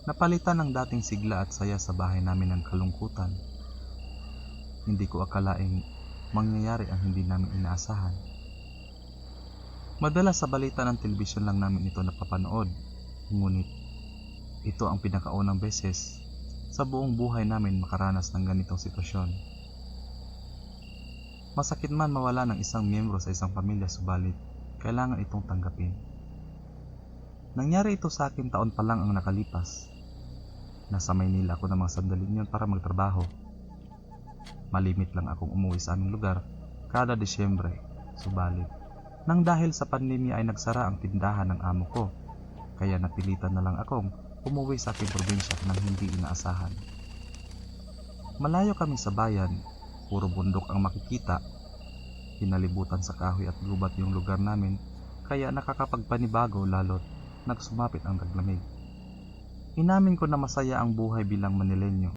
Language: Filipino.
Napalitan ng dating sigla at saya sa bahay namin ng kalungkutan. Hindi ko akalaing mangyayari ang hindi namin inaasahan. Madalas sa balita ng telebisyon lang namin ito napapanood, ngunit ito ang pinakaunang beses sa buong buhay namin makaranas ng ganitong sitwasyon. Masakit man mawala ng isang miyembro sa isang pamilya, subalit kailangan itong tanggapin. Nangyari ito sa akin taon pa lang ang nakalipas. Nasa Maynila ako ng mga sandaling yun para magtrabaho. Malimit lang akong umuwi sa aming lugar kada Disyembre, subalit nang dahil sa pandemya ay nagsara ang tindahan ng amo ko, kaya napilitan na lang akong umuwi sa aking probinsya nang hindi inaasahan. Malayo kami sa bayan, puro bundok ang makikita. Pinalibutan sa kahoy at gubat yung lugar namin, kaya nakakapagpanibago lalo't nagsumapit ang taglamig. Inamin ko na masaya ang buhay bilang Manileño.